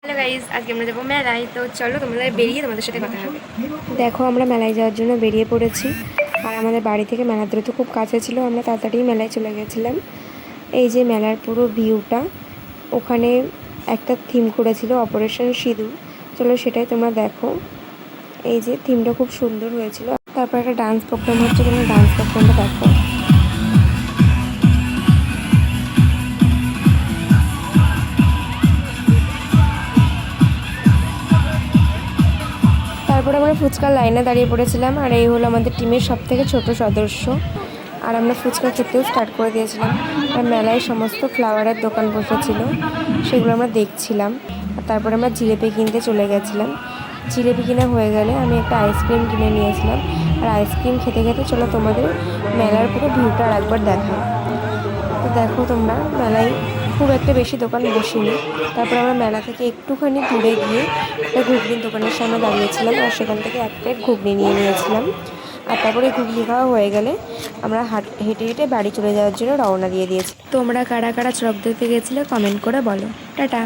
Hello guys, আজকে আমরা যাবো মেলায়। তো চলো তোমাদের বেরিয়ে তোমাদের সাথে কথা হবে। দেখো, আমরা মেলায় যাওয়ার জন্য বেরিয়ে পড়েছি। আর আমাদের বাড়ি থেকে মেলার দূরত্ব খুব কাছে ছিল, আমরা তাড়াতাড়ি মেলায় চলে গেছিলাম। এই যে মেলার পুরো ভিউটা, ওখানে একটা থিম করেছিল অপারেশন সিঁদুর। চলো সেটাই তোমরা দেখো। এই যে থিমটা খুব সুন্দর হয়েছিল। তারপর একটা ডান্স প্রোগ্রাম হচ্ছে, তোমরা ডান্স প্রোগ্রামটা দেখো। তারপরে আমরা ফুচকার লাইনে দাঁড়িয়ে পড়েছিলাম। আর এই হলো আমাদের টিমের সবথেকে ছোট সদস্য। আর আমরা ফুচকা খেতেও স্টার্ট করে দিয়েছিলাম। আর মেলায় সমস্ত ফ্লাওয়ারের দোকান বসেছিল, সেগুলো আমরা দেখছিলাম। আর তারপরে আমরা জিলেপি কিনতে চলে গেছিলাম। জিলেপি কিনা হয়ে গেলে আমি একটা আইসক্রিম কিনে নিয়েছিলাম। আর আইসক্রিম খেতে খেতে চলো তোমাদের মেলার পুরো ভিউটা আর একবার দেখাই। তো দেখো তোমরা, মেলায় খুব একটা বেশি দোকান বসেনি। তারপর আমরা মেলা থেকে একটুখানি দূরে গিয়ে একটা ঘুগনির দোকানের সামনে দাঁড়িয়েছিলাম। আর সেখান থেকে এক প্লেট ঘুগনি নিয়ে নিয়েছিলাম। আর তারপরে ঘুগনি খাওয়া হয়ে গেলে আমরা হেঁটে হেঁটে বাড়ি চলে যাওয়ার জন্য রওনা দিয়ে দিয়েছি। তোমরা কারা কারা চড়ক দেখতে গেছিলে কমেন্ট করে বলো। টাটা।